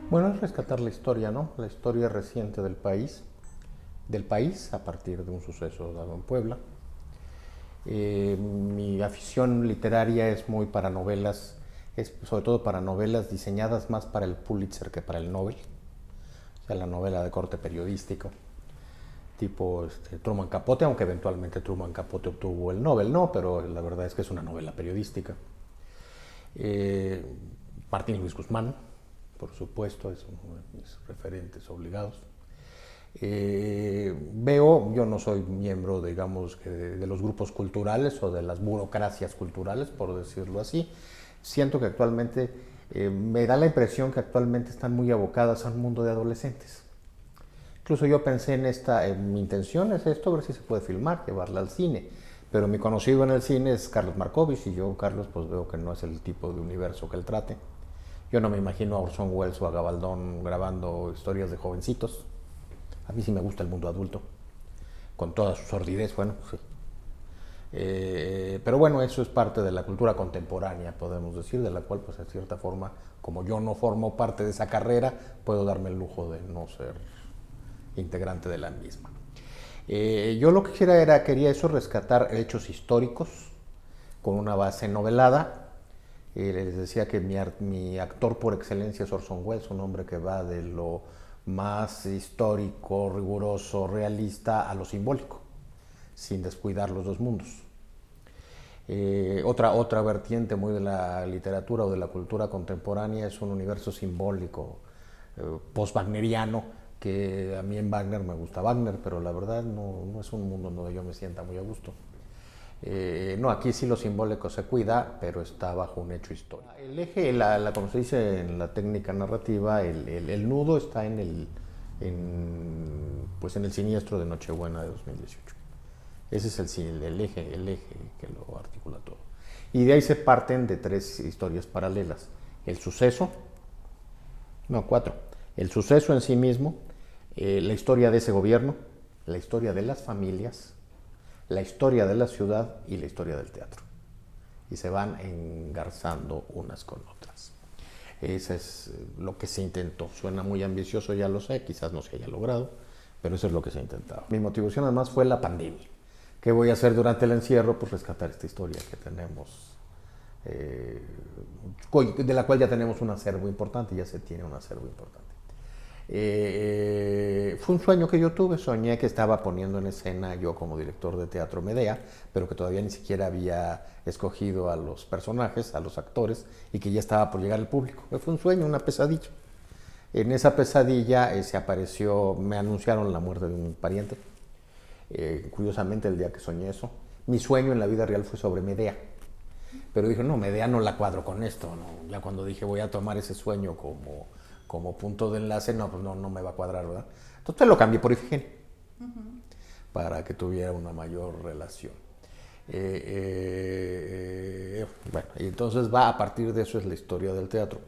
Bueno, es rescatar la historia, ¿no? La historia reciente del país a partir de un suceso dado en Puebla. Mi afición literaria es muy para novelas, es sobre todo para novelas diseñadas más para el Pulitzer que para el Nobel, o sea, la novela de corte periodístico, tipo Truman Capote, aunque eventualmente Truman Capote obtuvo el Nobel, ¿no? Pero la verdad es que es una novela periodística. Eh, Martín Luis Guzmán, por supuesto, es uno de mis referentes obligados. Yo no soy miembro, digamos, de los grupos culturales o de las burocracias culturales, por decirlo así. Siento que actualmente, me da la impresión que actualmente están muy abocadas a un mundo de adolescentes. Incluso yo pensé mi intención es esto, ver si se puede filmar, llevarla al cine. Pero mi conocido en el cine es Carlos Markovich y yo, Carlos, pues veo que no es el tipo de universo que él trate. Yo no me imagino a Orson Welles o a Gabaldón grabando historias de jovencitos. A mí sí me gusta el mundo adulto, con toda su sordidez, bueno, sí. Pero bueno, eso es parte de la cultura contemporánea, podemos decir, de la cual, pues, en cierta forma, como yo no formo parte de esa carrera, puedo darme el lujo de no ser integrante de la misma. Yo lo que quería eso, rescatar hechos históricos con una base novelada. Les decía que mi actor por excelencia es Orson Welles, un hombre que va de lo más histórico, riguroso, realista a lo simbólico, sin descuidar los dos mundos. Otra vertiente muy de la literatura o de la cultura contemporánea es un universo simbólico, post-wagneriano, que a mí en Wagner me gusta Wagner, pero la verdad no es un mundo donde yo me sienta muy a gusto. No, aquí sí lo simbólico se cuida, pero está bajo un hecho histórico. El eje, como se dice en la técnica narrativa, el nudo está pues en el siniestro de Nochebuena de 2018. Ese es el eje que lo articula todo. Y de ahí se parten de tres historias paralelas. El suceso, no, cuatro. El suceso en sí mismo, la historia de ese gobierno, la historia de las familias, la historia de la ciudad y la historia del teatro. Y se van engarzando unas con otras. Eso es lo que se intentó. Suena muy ambicioso, ya lo sé, quizás no se haya logrado, pero eso es lo que se ha intentado. Mi motivación además fue la pandemia. ¿Qué voy a hacer durante el encierro? Pues rescatar esta historia que tenemos, de la cual ya tenemos un acervo importante, ya se tiene un acervo importante. Fue un sueño que yo tuve, soñé que estaba poniendo en escena yo como director de teatro Medea, pero que todavía ni siquiera había escogido a los personajes, a los actores, y que ya estaba por llegar al público. Fue un sueño, una pesadilla. En esa pesadilla me anunciaron la muerte de un pariente. Curiosamente, el día que soñé eso, mi sueño en la vida real fue sobre Medea. Pero dije, no, Medea no la cuadro con esto, ¿no? Ya cuando dije voy a tomar ese sueño como punto de enlace, no, pues no me va a cuadrar, ¿verdad? Entonces lo cambié por Ifigenia, para que tuviera una mayor relación. Bueno, y entonces a partir de eso es la historia del teatro.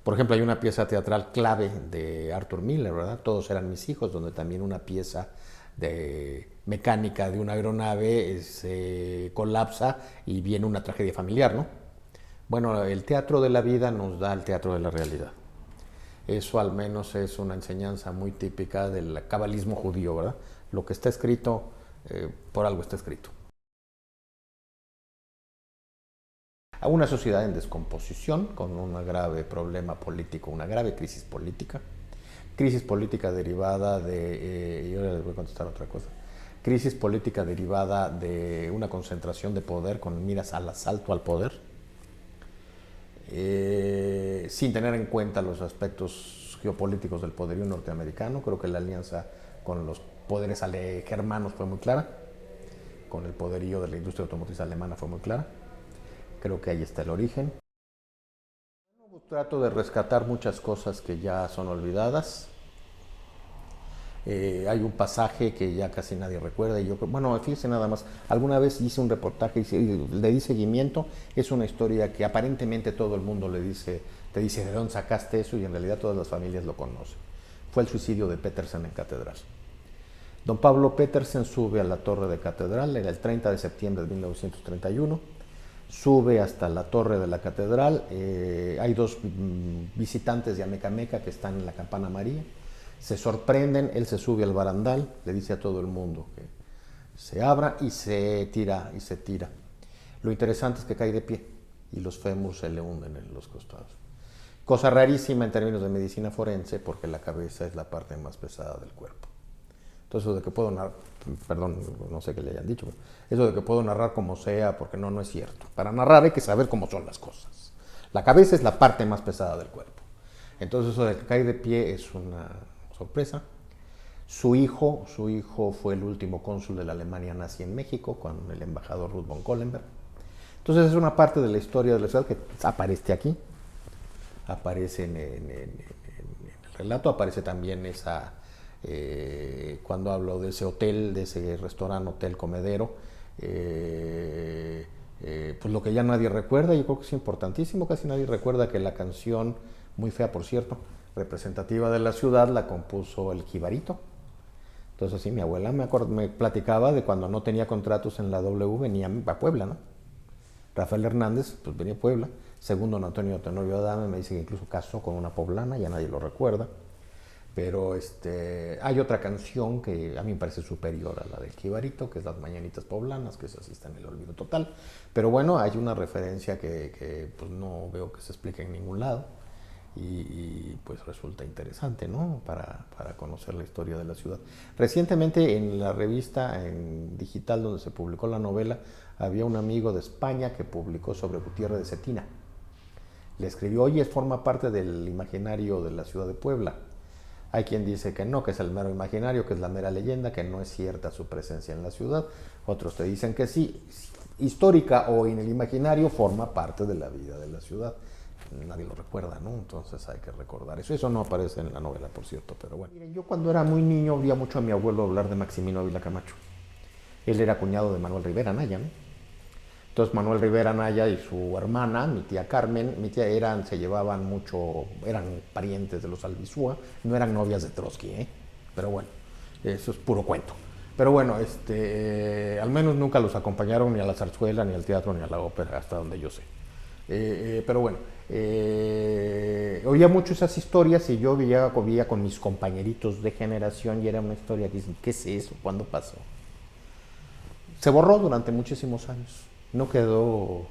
Por ejemplo, hay una pieza teatral clave de Arthur Miller, ¿verdad? Todos eran mis hijos, donde también una pieza de mecánica de una aeronave se colapsa y viene una tragedia familiar, ¿no? Bueno, el teatro de la vida nos da el teatro de la realidad. Eso al menos es una enseñanza muy típica del cabalismo judío, ¿verdad? Lo que está escrito, por algo está escrito. A una sociedad en descomposición, con un grave problema político, una grave crisis política derivada y ahora les voy a contestar otra cosa, crisis política derivada de una concentración de poder con miras al asalto al poder, sin tener en cuenta los aspectos geopolíticos del poderío norteamericano. Creo que la alianza con los poderes germanos fue muy clara, con el poderío de la industria automotriz alemana fue muy clara. Creo que ahí está el origen. Trato de rescatar muchas cosas que ya son olvidadas. Hay un pasaje que ya casi nadie recuerda y bueno, fíjense nada más, alguna vez hice un reportaje y le di seguimiento. Es una historia que aparentemente todo el mundo te dice de dónde sacaste eso, y en realidad todas las familias lo conocen. Fue el suicidio de Petersen en Catedral. Don Pablo Petersen sube a la torre de Catedral, era el 30 de septiembre de 1931, sube hasta la torre de la catedral, hay dos visitantes de Amecameca que están en la Campana María, se sorprenden, él se sube al barandal, le dice a todo el mundo que se abra y se tira, y se tira. Lo interesante es que cae de pie y los fémurs se le hunden en los costados. Cosa rarísima en términos de medicina forense, porque la cabeza es la parte más pesada del cuerpo. Entonces, eso de que puedo narrar, perdón, no sé qué le hayan dicho, pero eso de que puedo narrar como sea, porque no es cierto. Para narrar hay que saber cómo son las cosas. La cabeza es la parte más pesada del cuerpo. Entonces, eso de que cae de pie es una sorpresa. Su hijo fue el último cónsul de la Alemania nazi en México, con el embajador Ruth von Kohlenberg. Entonces, es una parte de la historia de la ciudad que aparece aquí, aparece en el relato, aparece también esa... cuando hablo de ese hotel, de ese restaurante, hotel, comedero, pues lo que ya nadie recuerda, yo creo que es importantísimo, casi nadie recuerda que la canción, muy fea por cierto, representativa de la ciudad, la compuso el Jibarito. Entonces sí, mi abuela me platicaba de cuando no tenía contratos en la W, venía a Puebla, ¿no? Rafael Hernández, pues venía a Puebla, segundo don Antonio Tenorio Adame, me dice que incluso casó con una poblana, ya nadie lo recuerda. Pero hay otra canción que a mí me parece superior a la del Jibarito, que es Las Mañanitas Poblanas, que esa sí está en el olvido total. Pero bueno, hay una referencia que pues no veo que se explique en ningún lado y pues resulta interesante, ¿no? Para conocer la historia de la ciudad. Recientemente en la revista en digital donde se publicó la novela, había un amigo de España que publicó sobre Gutiérrez de Cetina. Le escribió, oye, forma parte del imaginario de la ciudad de Puebla. Hay quien dice que no, que es el mero imaginario, que es la mera leyenda, que no es cierta su presencia en la ciudad. Otros te dicen que sí, histórica o en el imaginario, forma parte de la vida de la ciudad. Nadie lo recuerda, ¿no? Entonces hay que recordar eso. Eso no aparece en la novela, por cierto, pero bueno. Miren, yo cuando era muy niño oía mucho a mi abuelo hablar de Maximino Ávila Camacho. Él era cuñado de Manuel Rivera Anaya, ¿no? Entonces Manuel Rivera Anaya y su hermana, mi tía Carmen, se llevaban mucho, eran parientes de los Alvisúa, no eran novias de Trotsky, pero bueno, eso es puro cuento. Pero bueno, al menos nunca los acompañaron ni a la zarzuela, ni al teatro, ni a la ópera, hasta donde yo sé. Pero bueno, oía mucho esas historias y yo veía con mis compañeritos de generación y era una historia que dicen, ¿qué es eso? ¿Cuándo pasó? Se borró durante muchísimos años. No quedó,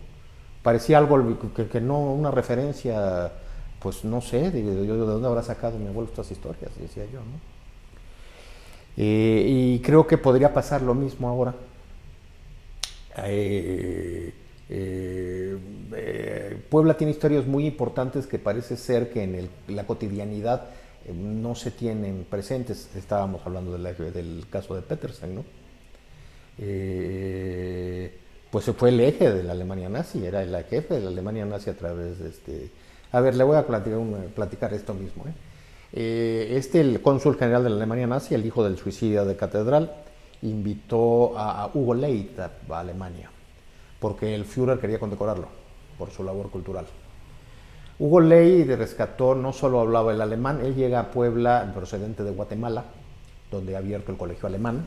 parecía algo que no, una referencia, pues no sé, de dónde habrá sacado mi abuelo estas historias, decía yo, ¿no? Y creo que podría pasar lo mismo ahora. Puebla tiene historias muy importantes que parece ser que en la cotidianidad no se tienen presentes. Estábamos hablando del caso de Petersen, ¿no? Pues se fue el eje de la Alemania nazi, era el jefe de la Alemania nazi a través de A ver, le voy a platicar esto mismo. El cónsul general de la Alemania nazi, el hijo del suicida de Catedral, invitó a Hugo Leit a Alemania, porque el Führer quería condecorarlo por su labor cultural. Hugo Leit rescató, no solo hablaba el alemán, él llega a Puebla procedente de Guatemala, donde ha abierto el colegio alemán.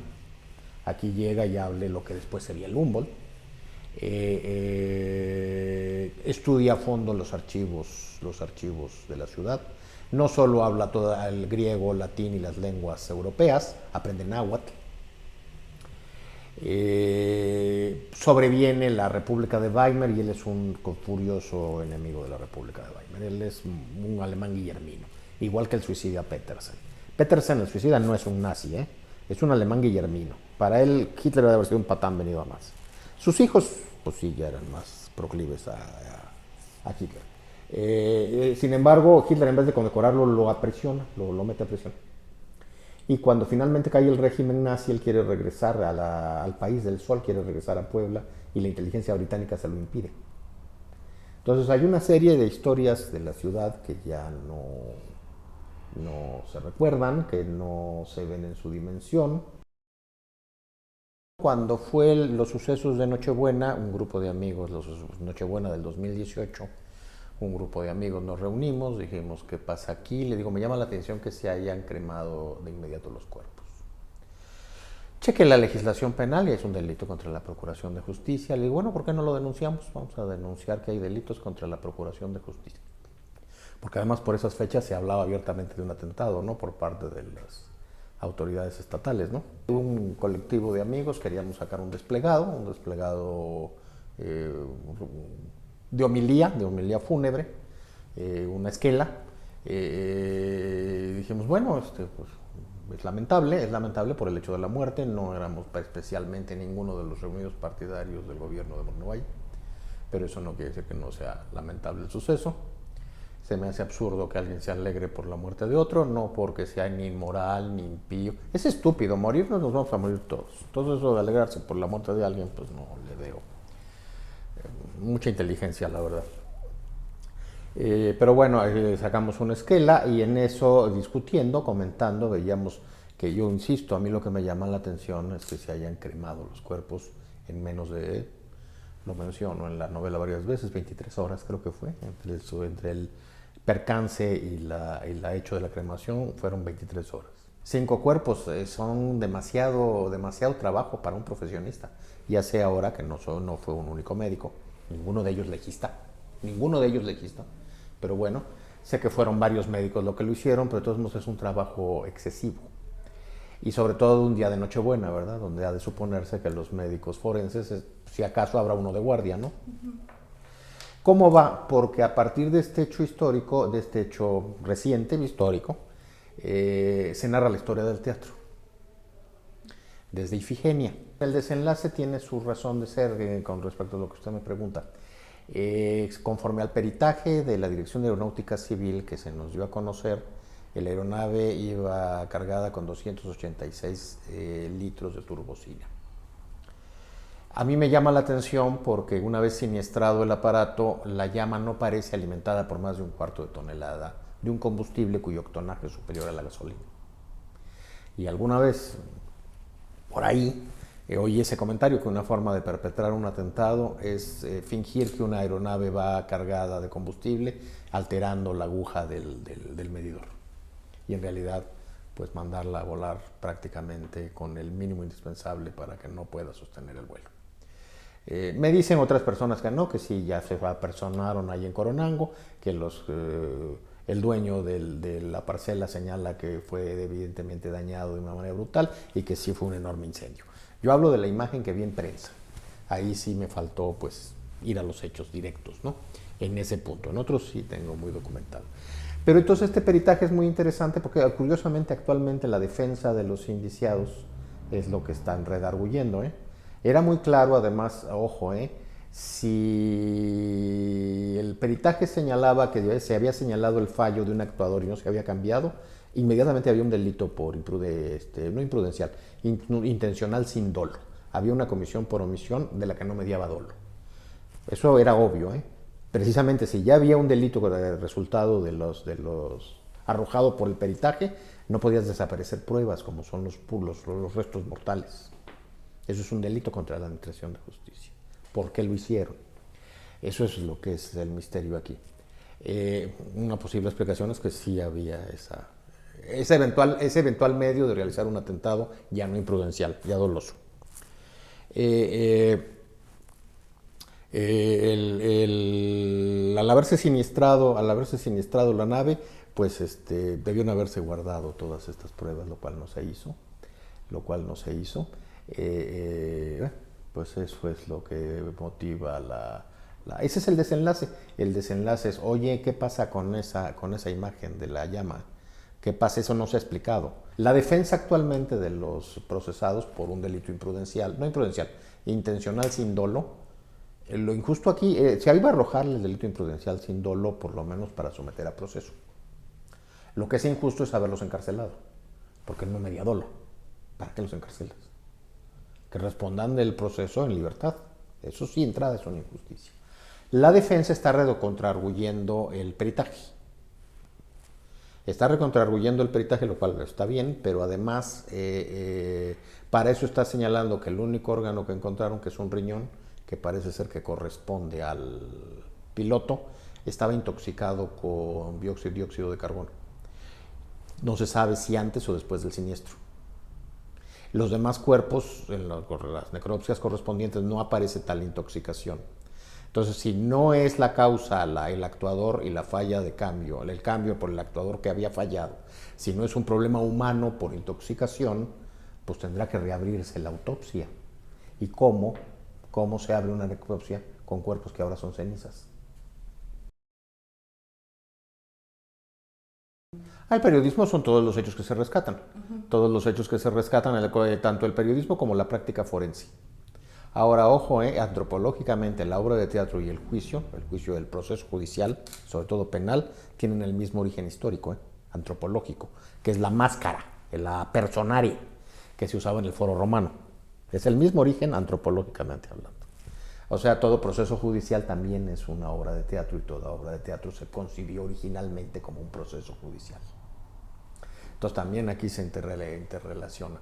Aquí llega y habla lo que después sería el Humboldt. Estudia a fondo los archivos de la ciudad. No solo habla todo el griego, latín y las lenguas europeas, aprende náhuatl. Sobreviene la República de Weimar y él es un furioso enemigo de la República de Weimar. Él es un alemán guillermino, igual que el suicida Petersen. Petersen, el suicida, no es un nazi, es un alemán guillermino. Para él, Hitler debe haber sido un patán venido a más. Sus hijos, pues sí, ya eran más proclives a Hitler. Sin embargo, Hitler, en vez de condecorarlo, lo aprisiona, lo mete a prisión. Y cuando finalmente cae el régimen nazi, él quiere regresar al país del sol, quiere regresar a Puebla, y la inteligencia británica se lo impide. Entonces hay una serie de historias de la ciudad que ya no se recuerdan, que no se ven en su dimensión. Cuando fue los sucesos de Nochebuena, un grupo de amigos, Nochebuena del 2018, un grupo de amigos nos reunimos, dijimos, ¿qué pasa aquí? Le digo, me llama la atención que se hayan cremado de inmediato los cuerpos. cheque la legislación penal y es un delito contra la Procuración de Justicia. Le digo, bueno, ¿por qué no lo denunciamos? Vamos a denunciar que hay delitos contra la Procuración de Justicia. Porque además por esas fechas se hablaba abiertamente de un atentado, ¿no? Por parte de las autoridades estatales, ¿no? Un colectivo de amigos queríamos sacar un desplegado de homilía fúnebre, una esquela. Dijimos, bueno, pues, es lamentable por el hecho de la muerte. No éramos especialmente ninguno de los reunidos partidarios del gobierno de Moreno Valle, pero eso no quiere decir que no sea lamentable el suceso. Se me hace absurdo que alguien se alegre por la muerte de otro, no porque sea ni inmoral ni impío. Es estúpido, morirnos nos vamos a morir todos. Todo eso de alegrarse por la muerte de alguien, pues no le veo mucha inteligencia, la verdad. Pero bueno, sacamos una esquela y en eso, discutiendo, comentando, veíamos que, yo insisto, a mí lo que me llama la atención es que se hayan cremado los cuerpos en menos de, lo menciono en la novela varias veces, 23 horas creo que fue, entre el percance y la hecho de la cremación fueron 23 horas. 5 cuerpos son demasiado trabajo para un profesionista, ya sea ahora que no fue un único médico, ninguno de ellos legista, pero bueno, sé que fueron varios médicos lo que lo hicieron, pero de todos modos es un trabajo excesivo. Y sobre todo un día de Nochebuena, ¿verdad? Donde ha de suponerse que los médicos forenses, si acaso habrá uno de guardia, ¿no? ¿Cómo va? Porque a partir de este hecho histórico, de este hecho reciente, histórico, se narra la historia del teatro, desde Ifigenia. El desenlace tiene su razón de ser con respecto a lo que usted me pregunta. Conforme al peritaje de la Dirección de Aeronáutica Civil que se nos dio a conocer, la aeronave iba cargada con 286 litros de turbocina. A mí me llama la atención porque una vez siniestrado el aparato, la llama no parece alimentada por más de 1/4 de tonelada de un combustible cuyo octanaje es superior a la gasolina. Y alguna vez, por ahí, oí ese comentario que una forma de perpetrar un atentado es fingir que una aeronave va cargada de combustible alterando la aguja del medidor. Y en realidad, pues mandarla a volar prácticamente con el mínimo indispensable para que no pueda sostener el vuelo. Me dicen otras personas que no, que sí, ya se apersonaron ahí en Coronango, que el dueño de la parcela señala que fue evidentemente dañado de una manera brutal y que sí fue un enorme incendio. Yo hablo de la imagen que vi en prensa. Ahí sí me faltó pues ir a los hechos directos, ¿no? En ese punto. En otros sí tengo muy documentado. Pero entonces este peritaje es muy interesante porque curiosamente actualmente la defensa de los indiciados es lo que están redarguyendo, ¿eh? Era muy claro, además, ojo, si el peritaje señalaba que se había señalado el fallo de un actuador y no se había cambiado, inmediatamente había un delito por intencional sin dolo. Había una comisión por omisión de la que no mediaba dolo. Eso era obvio, Precisamente si ya había un delito resultado de los arrojado por el peritaje, no podías desaparecer pruebas como son los restos mortales. Eso es un delito contra la administración de justicia. ¿Por qué lo hicieron? Eso es lo que es el misterio aquí. Una posible explicación es que sí había ese eventual medio de realizar un atentado ya no imprudencial, ya doloso. Al haberse siniestrado la nave, pues debieron haberse guardado todas estas pruebas, lo cual no se hizo. Pues eso es lo que motiva ese es el desenlace. El desenlace es, oye, ¿qué pasa con esa imagen de la llama? ¿Qué pasa? Eso no se ha explicado. La defensa actualmente de los procesados por un delito intencional sin dolo. Lo injusto aquí, se iba a arrojarle el delito imprudencial sin dolo, por lo menos para someter a proceso. Lo que es injusto es haberlos encarcelado, porque no medía dolo. ¿Para qué los encarcelas? Que respondan del proceso en libertad. Eso sí, entrada es una injusticia. La defensa está recontrarguyendo el peritaje. Lo cual está bien, pero además para eso está señalando que el único órgano que encontraron, que es un riñón, que parece ser que corresponde al piloto, estaba intoxicado con dióxido de carbono. No se sabe si antes o después del siniestro. Los demás cuerpos, en las necropsias correspondientes, no aparece tal intoxicación. Entonces, si no es la causa el actuador y la falla de cambio, el cambio por el actuador que había fallado, si no es un problema humano por intoxicación, pues tendrá que reabrirse la autopsia. ¿Y cómo? ¿Cómo se abre una necropsia con cuerpos que ahora son cenizas? El periodismo son todos los hechos que se rescatan. Todos los hechos que se rescatan, tanto el periodismo como la práctica forense. Ahora, ojo, antropológicamente la obra de teatro y el juicio del proceso judicial, sobre todo penal, tienen el mismo origen histórico, antropológico, que es la máscara, la personaria que se usaba en el foro romano. Es el mismo origen antropológicamente hablando. O sea, todo proceso judicial también es una obra de teatro y toda obra de teatro se concibió originalmente como un proceso judicial. Entonces también aquí se interrelaciona.